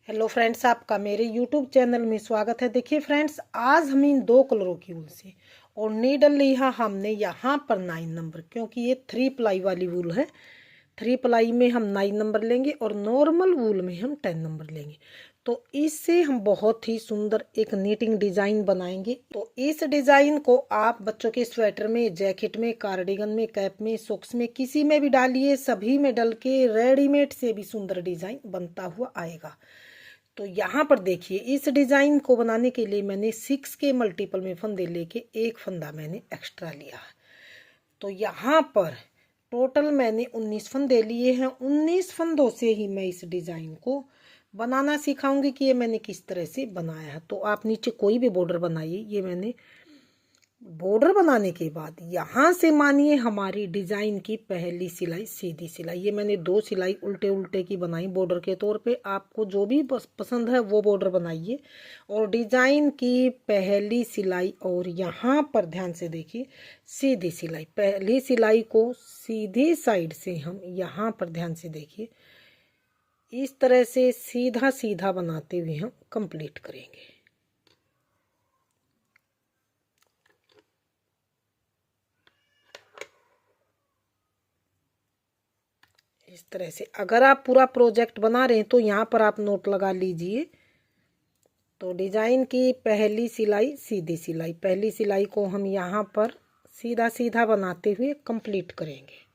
Hello friends, आपका मेरे YouTube channel में स्वागत है। देखिए फ्रेंड्स, आज हम इन दो कलरों की वूल से और नीडल लिया हमने यहाँ पर 9 नंबर, क्योंकि ये 3 प्लाई वाली वूल है। 3 प्लाई में हम 9 नंबर लेंगे और नॉर्मल वूल में हम 10 नंबर लेंगे। तो इससे हम बहुत ही सुंदर एक नीटिंग डिज़ाइन बनाएंगे। तो इस डिज़ाइन को आप बच्चों के स्वेटर में, जैकेट में, कार्डिगन में, कैप में, सॉक्स में, किसी में भी डालिए, सभी में डल के रेडीमेड से भी सुंदर डिज़ाइन बनता हुआ आएगा। तो यहाँ पर देखिए, इस डिज़ाइन को बनाने के लिए मैंने 6 के मल्टीपल में फंदे लेके एक फंदा मैंने एक्स्ट्रा लिया है। तो यहाँ पर टोटल मैंने 19 फंदे लिए हैं। 19 फंदों से ही मैं इस डिज़ाइन को बनाना सिखाऊंगी कि ये मैंने किस तरह से बनाया है। तो आप नीचे कोई भी बॉर्डर बनाइए। ये मैंने बॉर्डर बनाने के बाद यहाँ से मानिए हमारी डिज़ाइन की पहली सिलाई सीधी सिलाई, ये मैंने 2 सिलाई उल्टे उल्टे की बनाई बॉर्डर के तौर पे। आपको जो भी पसंद है वो बॉर्डर बनाइए। और डिज़ाइन की पहली सिलाई, और यहाँ पर ध्यान से देखिए, सीधी सिलाई, पहली सिलाई को सीधी साइड से हम यहाँ पर ध्यान से देखिए, इस तरह से सीधा सीधा बनाते हुए हम कंप्लीट करेंगे। इस तरह से अगर आप पूरा प्रोजेक्ट बना रहे हैं तो यहाँ पर आप नोट लगा लीजिए। तो डिज़ाइन की पहली सिलाई सीधी सिलाई, पहली सिलाई को हम यहाँ पर सीधा सीधा बनाते हुए कंप्लीट करेंगे।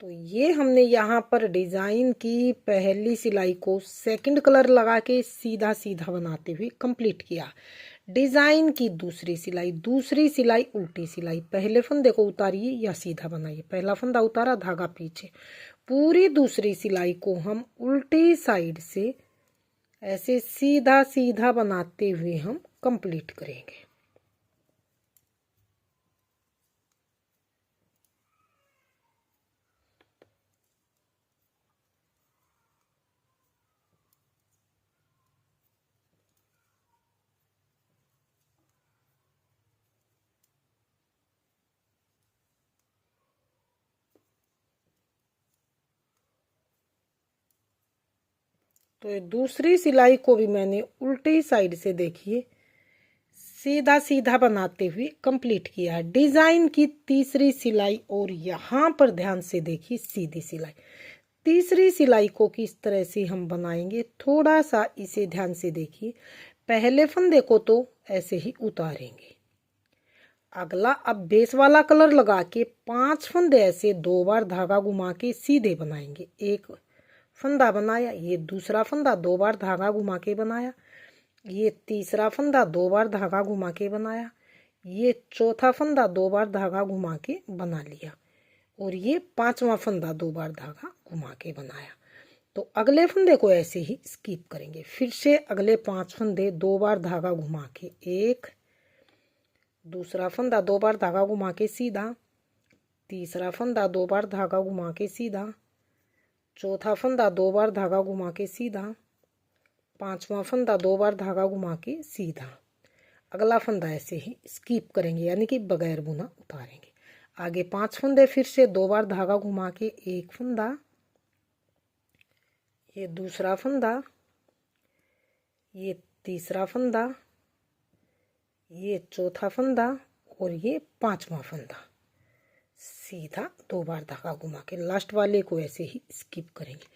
तो ये हमने यहाँ पर डिज़ाइन की पहली सिलाई को सेकंड कलर लगा के सीधा सीधा बनाते हुए कंप्लीट किया। डिज़ाइन की दूसरी सिलाई उल्टी सिलाई, पहले फंदे को उतारिए या सीधा बनाइए, पहला फंदा उतारा, धागा पीछे, पूरी दूसरी सिलाई को हम उल्टी साइड से ऐसे सीधा सीधा बनाते हुए हम कंप्लीट करेंगे। तो दूसरी सिलाई को भी मैंने उल्टी साइड से देखिए सीधा सीधा बनाते हुए कंप्लीट किया है। डिज़ाइन की तीसरी सिलाई, और यहाँ पर ध्यान से देखिए सीधी सिलाई, तीसरी सिलाई को किस तरह से हम बनाएंगे, थोड़ा सा इसे ध्यान से देखिए। पहले फंदे को तो ऐसे ही उतारेंगे, अगला अब बेस वाला कलर लगा के 5 फंदे ऐसे 2 बार धागा घुमा के सीधे बनाएंगे। एक फंदा बनाया, ये दूसरा फंदा 2 बार धागा घुमा के बनाया, ये तीसरा फंदा 2 बार धागा घुमा के बनाया, ये चौथा फंदा 2 बार धागा घुमा के बना लिया, और ये 5वां फंदा 2 बार धागा घुमा के बनाया। तो अगले फंदे को ऐसे ही स्किप करेंगे। फिर से अगले 5 फंदे 2 बार धागा घुमा के, एक दूसरा फंदा 2 बार धागा घुमा के सीधा, तीसरा फंदा 2 बार धागा घुमा के सीधा, चौथा फंदा 2 बार धागा घुमा के सीधा, 5वां फंदा 2 बार धागा घुमा के सीधा। अगला फंदा ऐसे ही स्किप करेंगे, यानी कि बगैर बुना उतारेंगे। आगे 5 फंदे फिर से 2 बार धागा घुमा के एक फंदा, ये दूसरा फंदा, ये तीसरा फंदा, ये चौथा फंदा, और ये 5वां फंदा, सीधा 2 बार धागा घुमा के लास्ट वाले को ऐसे ही स्किप करेंगे।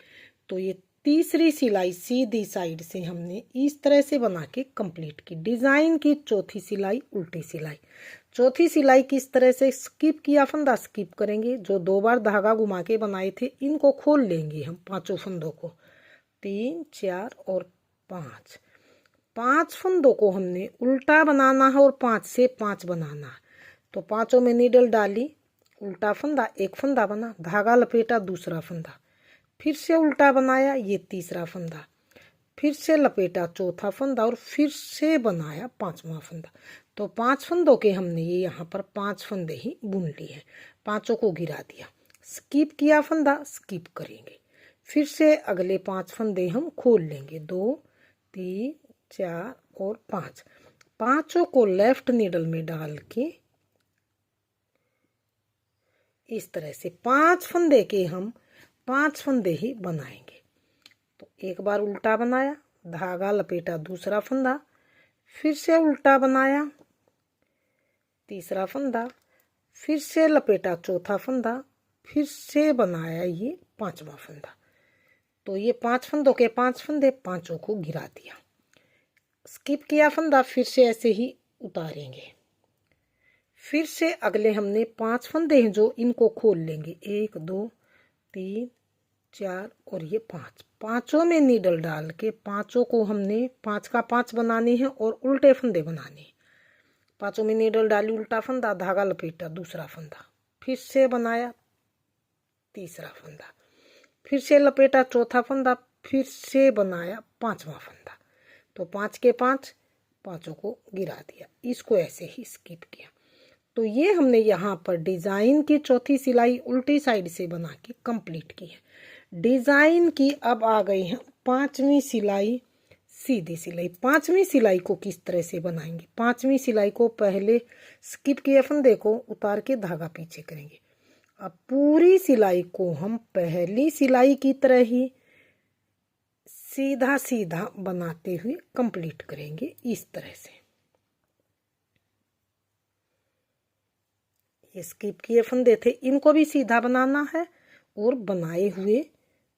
तो ये तीसरी सिलाई सीधी साइड से हमने इस तरह से बना के कंप्लीट की। डिज़ाइन की चौथी सिलाई उल्टी सिलाई, चौथी सिलाई किस तरह से, स्किप किया फंदा स्किप करेंगे, जो 2 बार धागा घुमा के बनाए थे इनको खोल लेंगे हम, 5 फंदों को, 3, 4 और 5, 5 फंदों को हमने उल्टा बनाना है और 5 से 5 बनाना है। तो 5 में नीडल डाली, उल्टा फंदा, एक फंदा बना, धागा लपेटा, दूसरा फंदा, फिर से उल्टा बनाया, ये तीसरा फंदा, फिर से लपेटा, चौथा फंदा, और फिर से बनाया 5वां फंदा। तो 5 फंदों के हमने ये यहाँ पर 5 फंदे ही बुन लिए हैं। 5 को गिरा दिया, स्किप किया फंदा, स्किप करेंगे, फिर से अगले 5 फंदे हम खोल लेंगे, 2, 3, 4 और 5, 5 को लेफ्ट नीडल में डाल के इस तरह से 5 फंदे के हम 5 फंदे ही बनाएंगे। तो एक बार उल्टा बनाया, धागा लपेटा दूसरा फंदा, फिर से उल्टा बनाया तीसरा फंदा, फिर से लपेटा चौथा फंदा, फिर से बनाया ये पांचवा फंदा। तो ये 5 फंदों के 5 फंदे, पांचों को गिरा दिया, स्किप किया फंदा, फिर से ऐसे ही उतारेंगे। फिर से अगले हमने 5 फंदे हैं जो इनको खोल लेंगे, 1 2 3 4 और ये 5, पांचों में नीडल डाल के पांचों को हमने 5 का 5 बनाने हैं और उल्टे फंदे बनाने हैं। पांचों में नीडल डाली, उल्टा फंदा, धागा लपेटा दूसरा फंदा, फिर से बनाया तीसरा फंदा, फिर से लपेटा चौथा फंदा, फिर से बनाया पांचवा फंदा। तो 5 के 5, पांचों को गिरा दिया, इसको ऐसे ही स्किप किया। तो ये हमने यहाँ पर डिजाइन की चौथी सिलाई उल्टी साइड से बना के कंप्लीट की है। डिजाइन की अब आ गई है 5वीं सिलाई, सीधी सिलाई। 5वीं सिलाई को किस तरह से बनाएंगे? 5वीं सिलाई को पहले स्किप किए फंदे को उतार के धागा पीछे करेंगे। अब पूरी सिलाई को हम पहली सिलाई की तरह ही सीधा सीधा बनाते हुए कंप्लीट करेंगे इस तरह से। ये स्किप किए फंदे थे, इनको भी सीधा बनाना है और बनाए हुए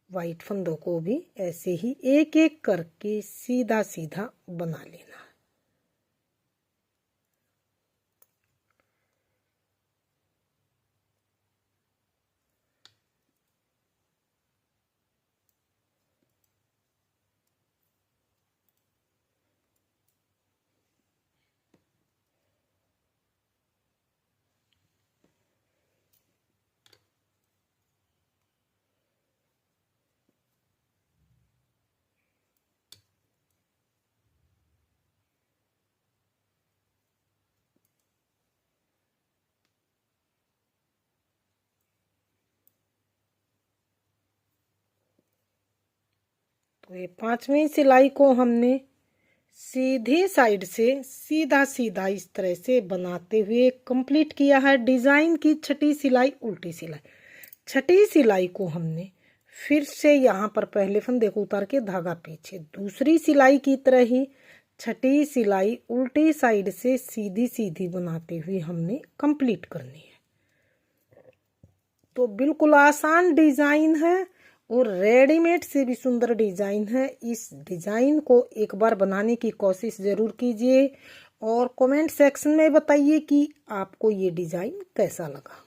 वाइट फंदों को भी ऐसे ही एक एक करके सीधा सीधा बना लेना है। तो ये 5वीं सिलाई को हमने सीधी साइड से सीधा सीधा इस तरह से बनाते हुए कंप्लीट किया है। डिजाइन की छठी सिलाई उल्टी सिलाई, छठी सिलाई को हमने फिर से यहाँ पर पहले फंदे को उतार के धागा पीछे, दूसरी सिलाई की तरह ही छठी सिलाई उल्टी साइड से सीधी सीधी बनाते हुए हमने कंप्लीट करनी है। तो बिल्कुल आसान डिजाइन है और रेडीमेड से भी सुंदर डिजाइन है। इस डिजाइन को एक बार बनाने की कोशिश जरूर कीजिए और कमेंट सेक्शन में बताइए कि आपको ये डिजाइन कैसा लगा।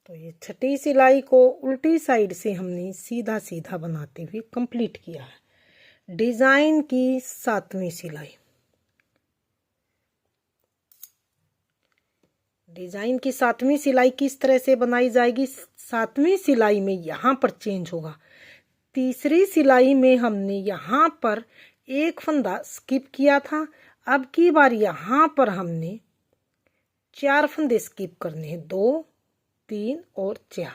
तो ये छठी सिलाई को उल्टी साइड से हमने सीधा सीधा बनाते हुए कंप्लीट किया है। डिजाइन की 7वीं सिलाई, डिजाइन की 7वीं सिलाई किस तरह से बनाई जाएगी? 7वीं सिलाई में यहाँ पर चेंज होगा। तीसरी सिलाई में हमने यहाँ पर एक फंदा स्किप किया था, अब की बार यहाँ पर हमने 4 फंदे स्किप करने हैं, 2 3 और 4।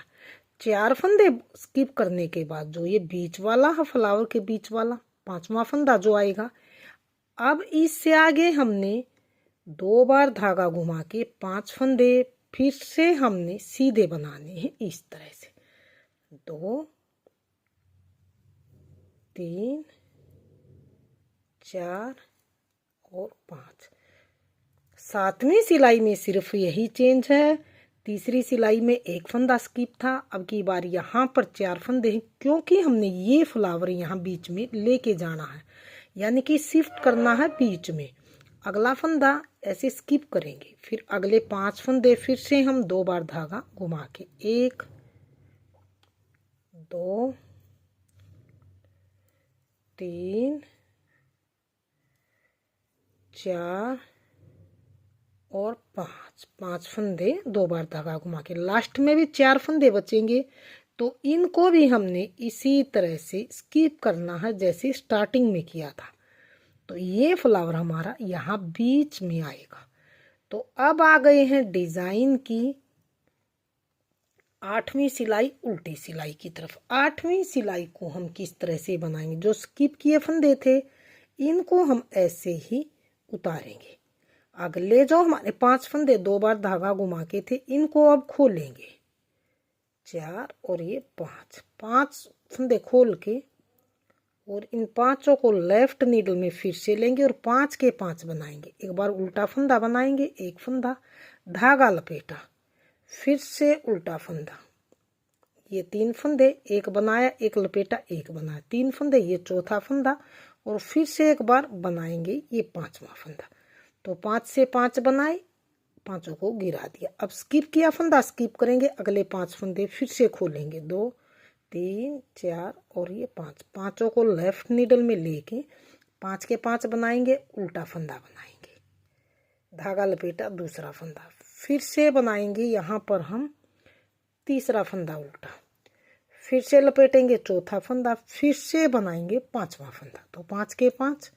4 फंदे स्किप करने के बाद जो ये बीच वाला है, फ्लावर के बीच वाला 5वां फंदा जो आएगा, अब इससे आगे हमने 2 बार धागा घुमा के 5 फंदे फिर से हमने सीधे बनाने हैं इस तरह से, 2 3 4 और 5। 7वीं सिलाई में सिर्फ यही चेंज है। तीसरी सिलाई में एक फंदा स्किप था, अब की बार यहाँ पर 4 फंदे हैं, क्योंकि हमने ये फ्लावर यहाँ बीच में लेके जाना है, यानी कि शिफ्ट करना है बीच में। अगला फंदा ऐसे स्किप करेंगे, फिर अगले 5 फंदे फिर से हम 2 बार धागा घुमा के 1 2 3 4 और 5 फंदे 2 बार धागा घुमा के, लास्ट में भी 4 फंदे बचेंगे। तो इनको भी हमने इसी तरह से स्किप करना है जैसे स्टार्टिंग में किया था। तो ये फ्लावर हमारा यहाँ बीच में आएगा। तो अब आ गए हैं डिजाइन की 8वीं सिलाई उल्टी सिलाई की तरफ। 8वीं सिलाई को हम किस तरह से बनाएंगे, जो स्किप किए फंदे थे इनको हम ऐसे ही उतारेंगे। अगले जो हमारे 5 फंदे 2 बार धागा घुमा के थे इनको अब खोलेंगे, 4 और ये 5 फंदे खोल के और इन 5 को लेफ्ट नीडल में फिर से लेंगे और 5 के 5 बनाएंगे। एक बार उल्टा फंदा बनाएंगे, एक फंदा धागा लपेटा, फिर से उल्टा फंदा, ये 3 फंदे, एक बनाया, एक लपेटा, एक बनाया, 3 फंदे, ये चौथा फंदा और फिर से एक बार बनाएंगे ये 5वां फंदा। तो 5 से 5 बनाए, 5 को गिरा दिया। अब स्किप किया फंदा, स्किप करेंगे, अगले 5 फंदे फिर से खोलेंगे, 2 3 4 और ये 5 को लेफ्ट नीडल में लेके 5 के 5 बनाएंगे, उल्टा फंदा बनाएंगे, धागा लपेटा, दूसरा फंदा, फिर से बनाएंगे यहाँ पर हम तीसरा फंदा उल्टा, फिर से लपेटेंगे, चौथा फंदा, फिर से बनाएंगे 5वां फंदा। तो 5 के 5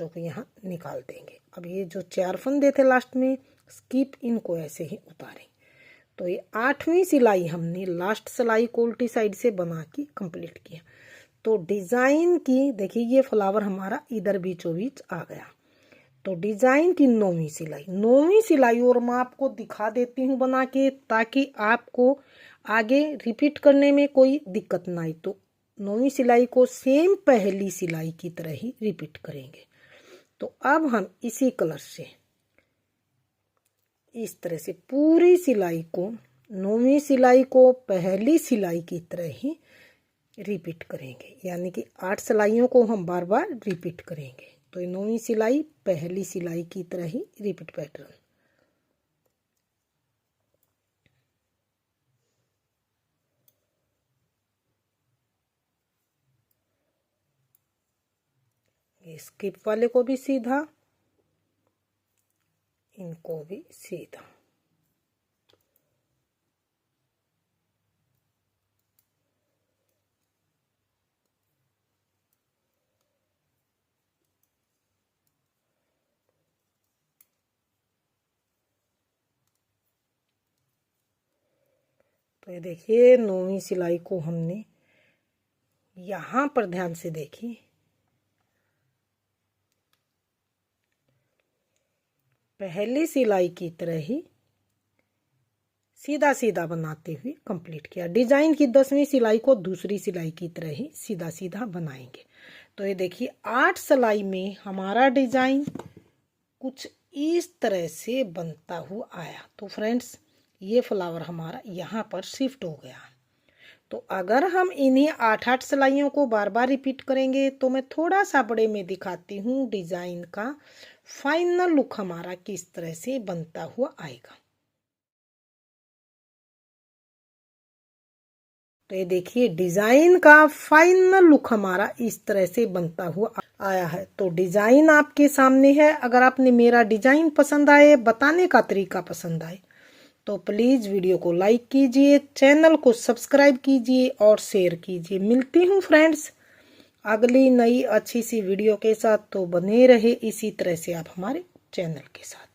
को यहाँ निकाल देंगे। अब ये जो 4 फंदे थे लास्ट में स्किप, इनको ऐसे ही उतारें। तो ये 8वीं सिलाई हमने लास्ट सिलाई को उल्टी साइड से बना के कंप्लीट किया। तो डिज़ाइन की देखिए ये फ्लावर हमारा इधर बीचों बीच आ गया। तो डिज़ाइन की 9वीं सिलाई और मैं आपको दिखा देती हूँ बना के, ताकि आपको आगे रिपीट करने में कोई दिक्कत ना आए। तो 9वीं सिलाई को सेम पहली सिलाई की तरह ही रिपीट करेंगे। तो अब हम इसी कलर से इस तरह से पूरी सिलाई को 9वीं सिलाई को पहली सिलाई की तरह ही रिपीट करेंगे, यानी कि 8 सिलाइयों को हम बार बार रिपीट करेंगे। तो 9वीं सिलाई पहली सिलाई की तरह ही रिपीट पैटर्न। ये स्किप वाले को भी सीधा, इनको भी सीधा। तो ये देखिए 9वीं सिलाई को हमने यहाँ पर ध्यान से देखिए, पहली सिलाई की तरह ही सीधा सीधा बनाते हुए कंप्लीट किया। डिजाइन की 10वीं सिलाई को दूसरी सिलाई की तरह ही सीधा सीधा बनाएंगे। तो ये देखिए 8 सिलाई में हमारा डिजाइन कुछ इस तरह से बनता हुआ आया। तो फ्रेंड्स ये फ्लावर हमारा यहाँ पर शिफ्ट हो गया। तो अगर हम इन्हीं 8 सिलाइयों को बार बार रिपीट करेंगे तो मैं थोड़ा सा बड़े में दिखाती हूँ डिजाइन का फाइनल लुक हमारा किस तरह से बनता हुआ आएगा। तो ये देखिए डिजाइन का फाइनल लुक हमारा इस तरह से बनता हुआ आया है। तो डिजाइन आपके सामने है। अगर आपने मेरा डिजाइन पसंद आए, बताने का तरीका पसंद आए, तो प्लीज वीडियो को लाइक कीजिए, चैनल को सब्सक्राइब कीजिए और शेयर कीजिए। मिलती हूँ फ्रेंड्स अगली नई अच्छी सी वीडियो के साथ। तो बने रहे इसी तरह से आप हमारे चैनल के साथ।